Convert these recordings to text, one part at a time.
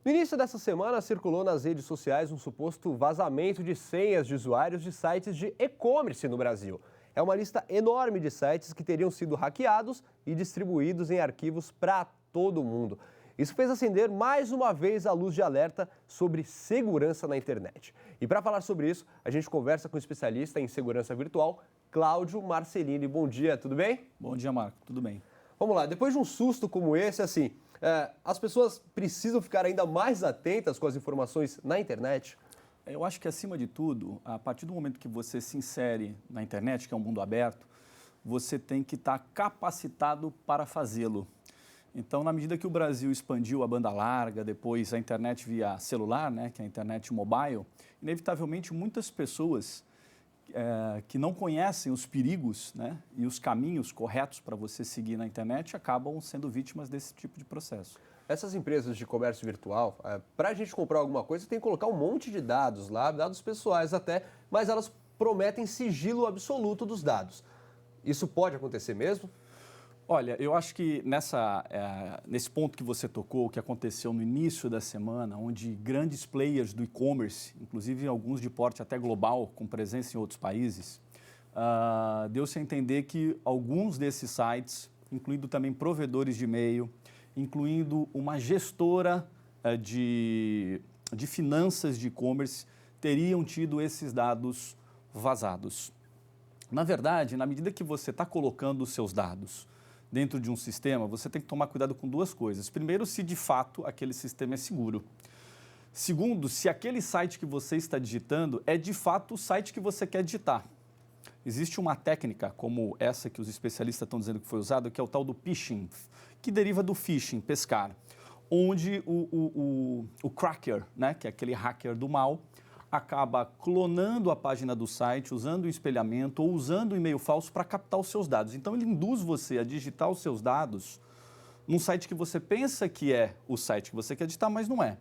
No início dessa semana, circulou nas redes sociais um suposto vazamento de senhas de usuários de sites de e-commerce no Brasil. É uma lista enorme de sites que teriam sido hackeados e distribuídos em arquivos para todo mundo. Isso fez acender mais uma vez a luz de alerta sobre segurança na internet. E para falar sobre isso, a gente conversa com o especialista em segurança virtual, Cláudio Marcelini. Bom dia, tudo bem? Bom dia, Marco. Tudo bem. Vamos lá, depois de um susto como esse, as pessoas precisam ficar ainda mais atentas com as informações na internet? Eu acho que, acima de tudo, a partir do momento que você se insere na internet, que é um mundo aberto, você tem que estar capacitado para fazê-lo. Então, na medida que o Brasil expandiu a banda larga, depois a internet via celular, né, que é a internet mobile, inevitavelmente muitas pessoas que não conhecem os perigos, né, e os caminhos corretos para você seguir na internet acabam sendo vítimas desse tipo de processo. Essas empresas de comércio virtual, para a gente comprar alguma coisa, tem que colocar um monte de dados lá, dados pessoais até, mas elas prometem sigilo absoluto dos dados. Isso pode acontecer mesmo? Olha, eu acho que nesse ponto que você tocou, que aconteceu no início da semana, onde grandes players do e-commerce, inclusive alguns de porte até global, com presença em outros países, deu-se a entender que alguns desses sites, incluindo também provedores de e-mail, incluindo uma gestora de finanças de e-commerce, teriam tido esses dados vazados. Na verdade, na medida que você está colocando os seus dados dentro de um sistema, você tem que tomar cuidado com duas coisas. Primeiro, se de fato aquele sistema é seguro. Segundo, se aquele site que você está digitando é de fato o site que você quer digitar. Existe uma técnica como essa que os especialistas estão dizendo que foi usada, que é o tal do phishing, que deriva do phishing, pescar, onde o cracker, né, que é aquele hacker do mal, acaba clonando a página do site, usando o espelhamento ou usando o e-mail falso para captar os seus dados. Então, ele induz você a digitar os seus dados num site que você pensa que é o site que você quer digitar, mas não é.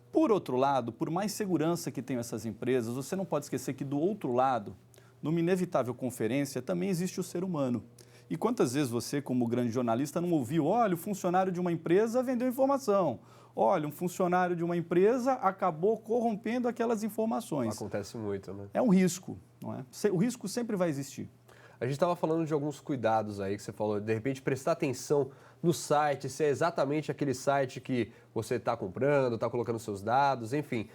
Por outro lado, por mais segurança que tenham essas empresas, você não pode esquecer que do outro lado, numa inevitável conferência, também existe o ser humano. E quantas vezes você, como grande jornalista, não ouviu, olha, o funcionário de uma empresa vendeu informação, olha, um funcionário de uma empresa acabou corrompendo aquelas informações. Acontece muito, né? É um risco, não é? O risco sempre vai existir. A gente estava falando de alguns cuidados aí que você falou, de repente prestar atenção no site, se é exatamente aquele site que você está comprando, está colocando seus dados, enfim.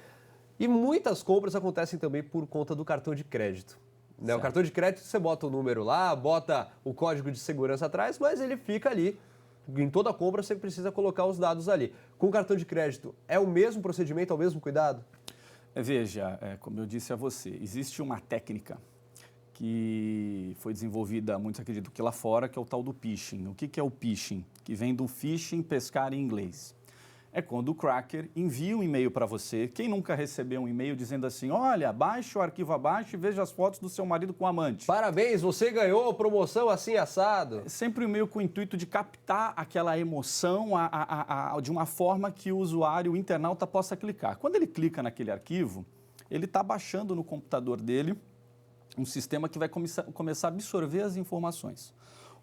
E muitas compras acontecem também por conta do cartão de crédito. Né? O cartão de crédito, você bota o número lá, bota o código de segurança atrás, mas ele fica ali. Em toda compra você precisa colocar os dados ali. Com o cartão de crédito, é o mesmo procedimento, é o mesmo cuidado? Veja, como eu disse a você, existe uma técnica que foi desenvolvida, muitos acreditam que lá fora, que é o tal do phishing. O que é o phishing? Que vem do phishing, pescar em inglês. É quando o cracker envia um e-mail para você. Quem nunca recebeu um e-mail dizendo assim, olha, baixe o arquivo abaixo e veja as fotos do seu marido com amante. Parabéns, você ganhou a promoção assim assado. É sempre um e-mail com o intuito de captar aquela emoção de uma forma que o usuário, o internauta, possa clicar. Quando ele clica naquele arquivo, ele está baixando no computador dele um sistema que vai começar a absorver as informações.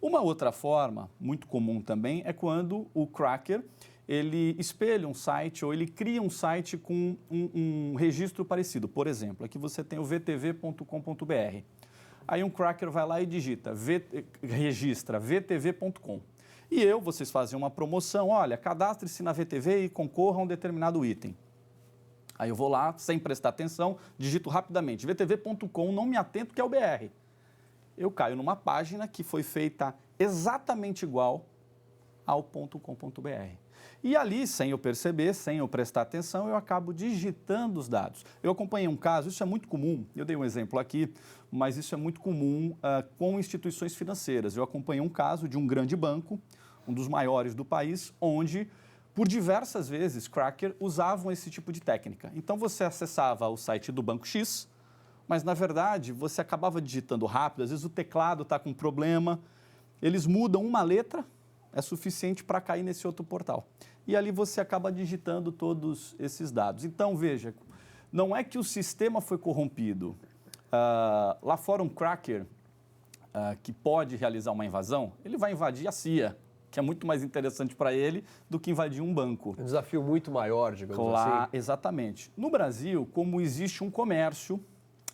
Uma outra forma, muito comum também, é quando o cracker ele espelha um site ou ele cria um site com um registro parecido. Por exemplo, aqui você tem o vtv.com.br. Aí um cracker vai lá e digita, registra vtv.com. E vocês fazem uma promoção, olha, cadastre-se na VTV e concorra a um determinado item. Aí eu vou lá, sem prestar atenção, digito rapidamente, vtv.com, não me atento que é o BR. Eu caio numa página que foi feita exatamente igual ao .com.br. E ali, sem eu perceber, sem eu prestar atenção, eu acabo digitando os dados. Eu acompanhei um caso, isso é muito comum, eu dei um exemplo aqui, mas isso é muito comum com instituições financeiras. Eu acompanhei um caso de um grande banco, um dos maiores do país, onde, por diversas vezes, cracker usavam esse tipo de técnica. Então, você acessava o site do Banco X, mas, na verdade, você acabava digitando rápido, às vezes o teclado está com problema, eles mudam uma letra, é suficiente para cair nesse outro portal. E ali você acaba digitando todos esses dados. Então, veja, não é que o sistema foi corrompido. Lá fora, um cracker que pode realizar uma invasão, ele vai invadir a CIA. que é muito mais interessante para ele do que invadir um banco. Um desafio muito maior, digamos assim. Exatamente. No Brasil, como existe um comércio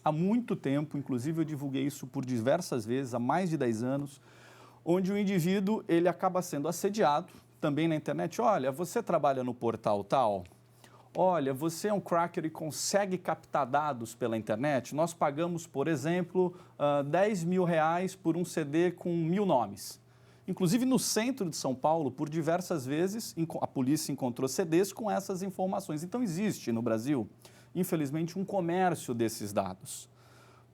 há muito tempo, inclusive eu divulguei isso por diversas vezes, há mais de 10 anos, onde o indivíduo ele acaba sendo assediado também na internet. Olha, você trabalha no portal tal? Olha, você é um cracker e consegue captar dados pela internet? Nós pagamos, por exemplo, R$10.000 por um CD com 1.000 nomes. Inclusive, no centro de São Paulo, por diversas vezes, a polícia encontrou CDs com essas informações. Então, existe no Brasil, infelizmente, um comércio desses dados.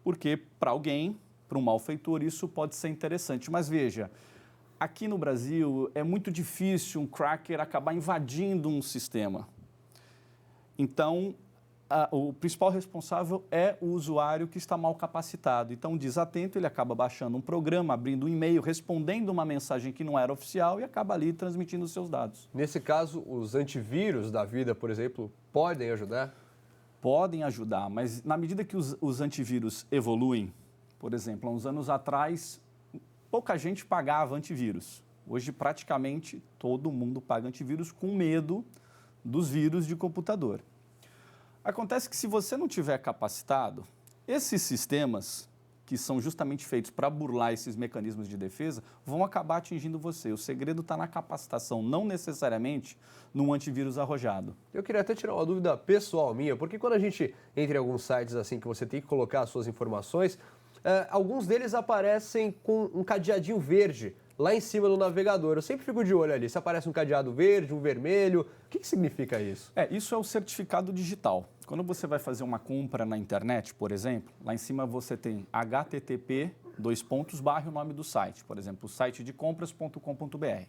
Porque, para alguém, para um malfeitor, isso pode ser interessante. Mas, veja, aqui no Brasil, é muito difícil um cracker acabar invadindo um sistema. Então, o principal responsável é o usuário que está mal capacitado. Então, desatento, ele acaba baixando um programa, abrindo um e-mail, respondendo uma mensagem que não era oficial e acaba ali transmitindo os seus dados. Nesse caso, os antivírus da vida, por exemplo, podem ajudar? Podem ajudar, mas na medida que os antivírus evoluem, por exemplo, há uns anos atrás, pouca gente pagava antivírus. Hoje, praticamente, todo mundo paga antivírus com medo dos vírus de computador. Acontece que se você não tiver capacitado, esses sistemas, que são justamente feitos para burlar esses mecanismos de defesa, vão acabar atingindo você. O segredo está na capacitação, não necessariamente num antivírus arrojado. Eu queria até tirar uma dúvida pessoal minha, porque quando a gente entra em alguns sites assim que você tem que colocar as suas informações, alguns deles aparecem com um cadeadinho verde lá em cima do navegador. Eu sempre fico de olho ali. Se aparece um cadeado verde, um vermelho, o que significa isso? Isso é o certificado digital. Quando você vai fazer uma compra na internet, por exemplo, lá em cima você tem http, o nome do site, por exemplo, sitedcompras.com.br.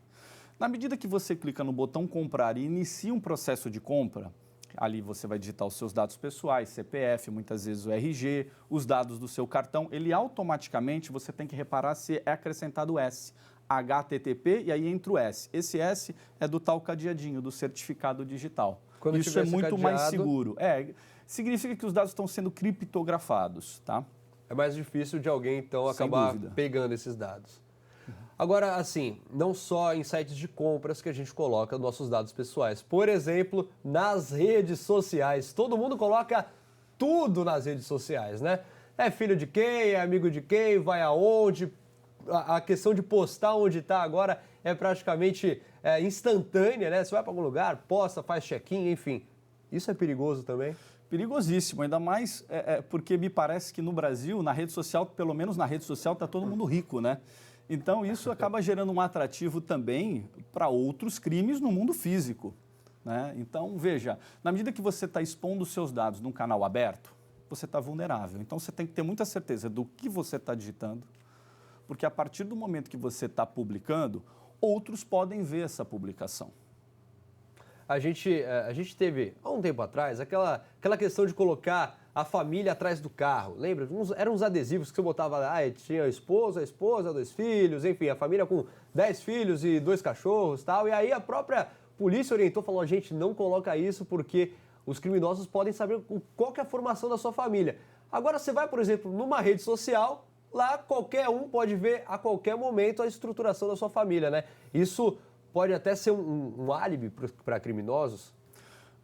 Na medida que você clica no botão comprar e inicia um processo de compra, ali você vai digitar os seus dados pessoais, CPF, muitas vezes o RG, os dados do seu cartão, ele automaticamente, você tem que reparar se é acrescentado o S. HTTP e aí entra o S. Esse S é do tal cadeadinho, do certificado digital. Quando isso é muito mais seguro. Significa que os dados estão sendo criptografados, tá? É mais difícil de alguém, então, acabar pegando esses dados. Agora, assim, não só em sites de compras que a gente coloca nossos dados pessoais. Por exemplo, nas redes sociais. Todo mundo coloca tudo nas redes sociais, né? É filho de quem, é amigo de quem, vai aonde. A questão de postar onde está agora é praticamente instantânea, né? Você vai para algum lugar, posta, faz check-in, enfim. Isso é perigoso também? Perigosíssimo, ainda mais porque me parece que no Brasil, na rede social, pelo menos na rede social, está todo mundo rico, né? Então, isso acaba gerando um atrativo também para outros crimes no mundo físico, né? Então, veja, na medida que você está expondo os seus dados num canal aberto, você está vulnerável. Então, você tem que ter muita certeza do que você está digitando, porque a partir do momento que você está publicando, outros podem ver essa publicação. A gente teve, há um tempo atrás, aquela questão de colocar a família atrás do carro. Lembra? Eram uns adesivos que você botava lá, tinha a esposa, 2 filhos, enfim, a família com 10 filhos e 2 cachorros e tal. E aí a própria polícia orientou, falou, gente, não coloca isso porque os criminosos podem saber qual que é a formação da sua família. Agora você vai, por exemplo, numa rede social, lá qualquer um pode ver a qualquer momento a estruturação da sua família, né? Isso pode até ser um álibi para criminosos?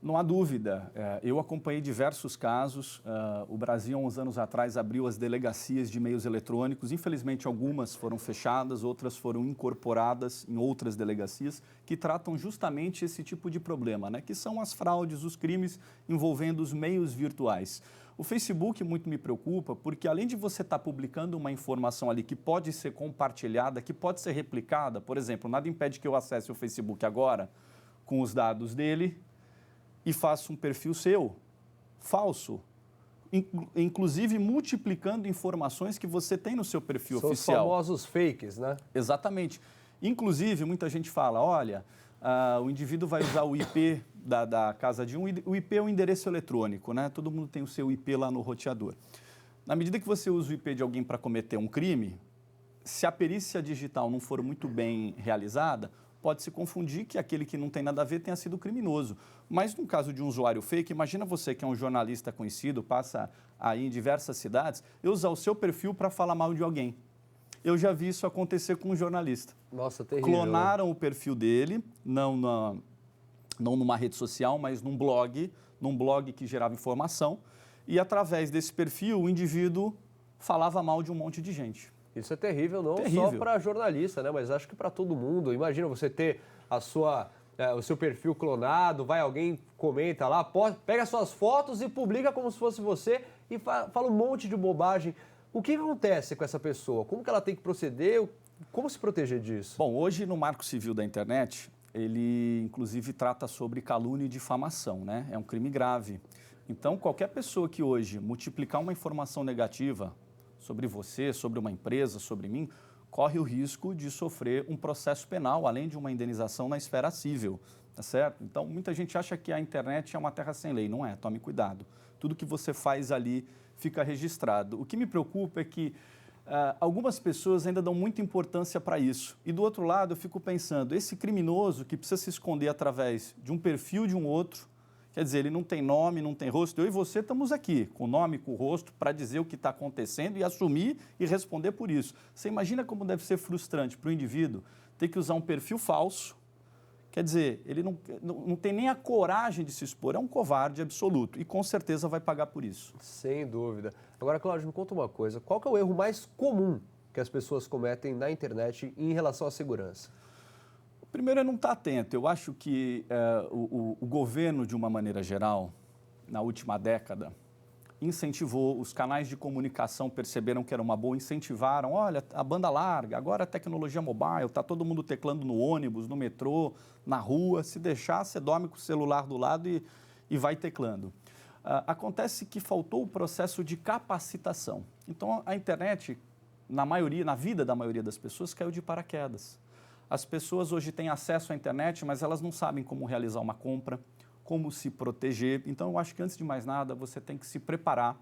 Não há dúvida. Eu acompanhei diversos casos. O Brasil, há uns anos atrás, abriu as delegacias de meios eletrônicos. Infelizmente, algumas foram fechadas, outras foram incorporadas em outras delegacias que tratam justamente esse tipo de problema, né? Que são as fraudes, os crimes envolvendo os meios virtuais. O Facebook muito me preocupa porque, além de você estar publicando uma informação ali que pode ser compartilhada, que pode ser replicada, por exemplo, nada impede que eu acesse o Facebook agora com os dados dele e faça um perfil seu, falso, inclusive multiplicando informações que você tem no seu perfil oficial. São os famosos fakes, né? Exatamente. Inclusive, muita gente fala, olha, o indivíduo vai usar o IP da casa de um, o IP é o endereço eletrônico, né? Todo mundo tem o seu IP lá no roteador. Na medida que você usa o IP de alguém para cometer um crime, se a perícia digital não for muito bem realizada, pode se confundir que aquele que não tem nada a ver tenha sido criminoso. Mas no caso de um usuário fake, imagina você que é um jornalista conhecido, passa aí em diversas cidades, e usar o seu perfil para falar mal de alguém. Eu já vi isso acontecer com um jornalista. Nossa, terrível. Clonaram o perfil dele, não numa rede social, mas num blog que gerava informação, e através desse perfil o indivíduo falava mal de um monte de gente. Isso é terrível, não Terrível. só para jornalista, né? Mas acho que para todo mundo. Imagina você ter o seu perfil clonado, vai alguém, comenta lá, pega suas fotos e publica como se fosse você e fala um monte de bobagem. O que acontece com essa pessoa? Como que ela tem que proceder? Como se proteger disso? Bom, hoje no Marco Civil da Internet, ele inclusive trata sobre calúnia e difamação, né? É um crime grave. Então, qualquer pessoa que hoje multiplicar uma informação negativa sobre você, sobre uma empresa, sobre mim, corre o risco de sofrer um processo penal, além de uma indenização na esfera civil, tá certo? Então, muita gente acha que a internet é uma terra sem lei. Não é, tome cuidado. Tudo que você faz ali fica registrado. O que me preocupa é que algumas pessoas ainda dão muita importância para isso. E do outro lado, eu fico pensando, esse criminoso que precisa se esconder através de um perfil de um outro, quer dizer, ele não tem nome, não tem rosto. Eu e você estamos aqui, com o nome, com o rosto, para dizer o que está acontecendo e assumir e responder por isso. Você imagina como deve ser frustrante para o indivíduo ter que usar um perfil falso. Quer dizer, ele não tem nem a coragem de se expor, é um covarde absoluto e com certeza vai pagar por isso. Sem dúvida. Agora, Cláudio, me conta uma coisa. Qual que é o erro mais comum que as pessoas cometem na internet em relação à segurança? Primeiro é não estar atento. Eu acho que o governo, de uma maneira geral, na última década, incentivou, os canais de comunicação perceberam que era uma boa, incentivaram, olha, a banda larga, agora a tecnologia mobile, está todo mundo teclando no ônibus, no metrô, na rua, se deixar, você dorme com o celular do lado e vai teclando. Acontece que faltou o processo de capacitação. Então, a internet, na vida da maioria das pessoas, caiu de paraquedas. As pessoas hoje têm acesso à internet, mas elas não sabem como realizar uma compra, como se proteger. Então, eu acho que, antes de mais nada, você tem que se preparar.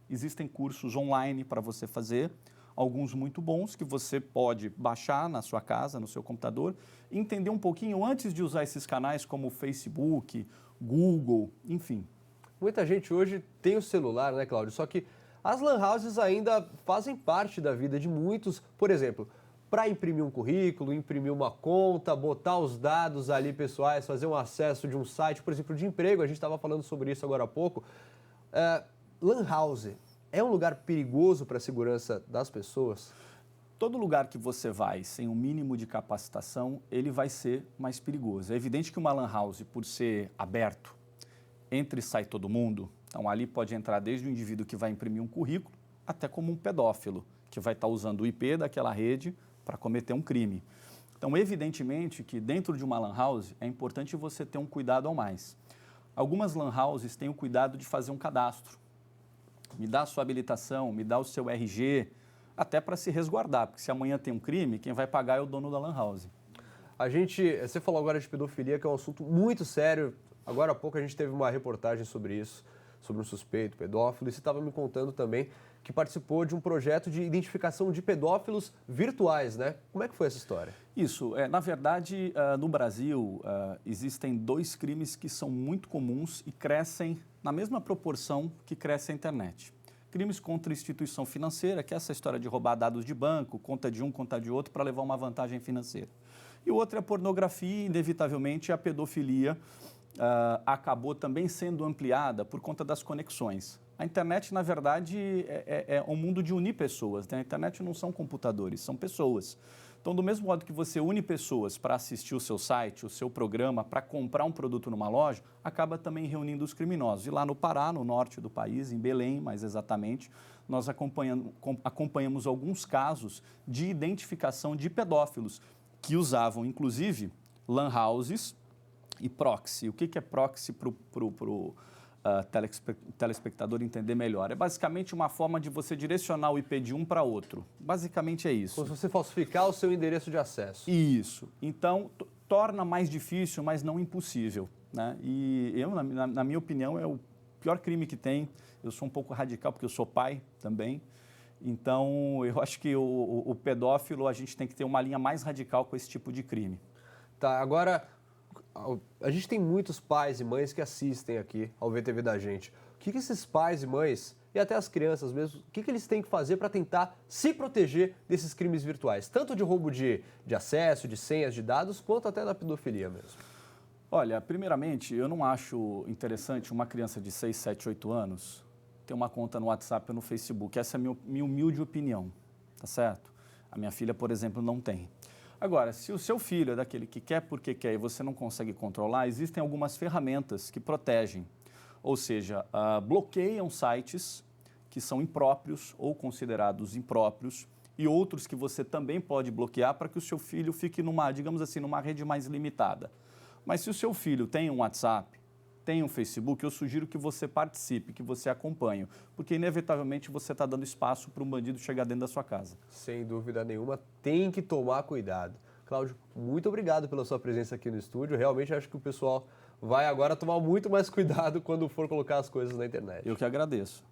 Existem cursos online para você fazer, alguns muito bons, que você pode baixar na sua casa, no seu computador, e entender um pouquinho antes de usar esses canais como Facebook, Google, enfim. Muita gente hoje tem o celular, né, Cláudio? Só que as lan houses ainda fazem parte da vida de muitos. Por exemplo, para imprimir um currículo, imprimir uma conta, botar os dados ali pessoais, fazer um acesso de um site, por exemplo, de emprego, a gente estava falando sobre isso agora há pouco. Lan house é um lugar perigoso para a segurança das pessoas? Todo lugar que você vai sem um mínimo de capacitação, ele vai ser mais perigoso. É evidente que uma lan house, por ser aberto, entra e sai todo mundo. Então, ali pode entrar desde o indivíduo que vai imprimir um currículo, até como um pedófilo, que vai estar usando o IP daquela rede para cometer um crime. Então, evidentemente que dentro de uma lan house é importante você ter um cuidado ao mais. Algumas lan houses têm o cuidado de fazer um cadastro. Me dá a sua habilitação, me dá o seu RG, até para se resguardar, porque se amanhã tem um crime, quem vai pagar é o dono da lan house. Você falou agora de pedofilia, que é um assunto muito sério. Agora há pouco a gente teve uma reportagem sobre isso, sobre um suspeito pedófilo, e você estava me contando também que participou de um projeto de identificação de pedófilos virtuais, né? Como é que foi essa história? Isso, na verdade, no Brasil, existem dois crimes que são muito comuns e crescem na mesma proporção que cresce a internet. Crimes contra instituição financeira, que é essa história de roubar dados de banco, conta de um, conta de outro, para levar uma vantagem financeira. E o outro é a pornografia, inevitavelmente a pedofilia acabou também sendo ampliada por conta das conexões. A internet, na verdade, é um mundo de unir pessoas, né? A internet não são computadores, são pessoas. Então, do mesmo modo que você une pessoas para assistir o seu site, o seu programa, para comprar um produto numa loja, acaba também reunindo os criminosos. E lá no Pará, no norte do país, em Belém, mais exatamente, nós acompanhamos alguns casos de identificação de pedófilos que usavam, inclusive, lan houses e proxy. O que é proxy para o telespectador entender melhor? É basicamente uma forma de você direcionar o IP de um para outro. Basicamente é isso. Como se você falsificar o seu endereço de acesso. Isso. Então, torna mais difícil, mas não impossível, né? E eu, na minha opinião, é o pior crime que tem. Eu sou um pouco radical, porque eu sou pai também. Então, eu acho que o pedófilo, a gente tem que ter uma linha mais radical com esse tipo de crime. Tá, agora, a gente tem muitos pais e mães que assistem aqui ao VTV da gente. O que esses pais e mães, e até as crianças mesmo, o que eles têm que fazer para tentar se proteger desses crimes virtuais? Tanto de roubo de acesso, de senhas, de dados, quanto até da pedofilia mesmo. Olha, primeiramente, eu não acho interessante uma criança de 6, 7, 8 anos ter uma conta no WhatsApp ou no Facebook. Essa é a minha humilde opinião, tá certo? A minha filha, por exemplo, não tem. Agora, se o seu filho é daquele que quer porque quer e você não consegue controlar, existem algumas ferramentas que protegem. Ou seja, bloqueiam sites que são impróprios ou considerados impróprios e outros que você também pode bloquear para que o seu filho fique numa, digamos assim, numa rede mais limitada. Mas se o seu filho tem um WhatsApp, tem um Facebook, eu sugiro que você participe, que você acompanhe, porque inevitavelmente você está dando espaço para um bandido chegar dentro da sua casa. Sem dúvida nenhuma, tem que tomar cuidado. Cláudio, muito obrigado pela sua presença aqui no estúdio. Realmente acho que o pessoal vai agora tomar muito mais cuidado quando for colocar as coisas na internet. Eu que agradeço.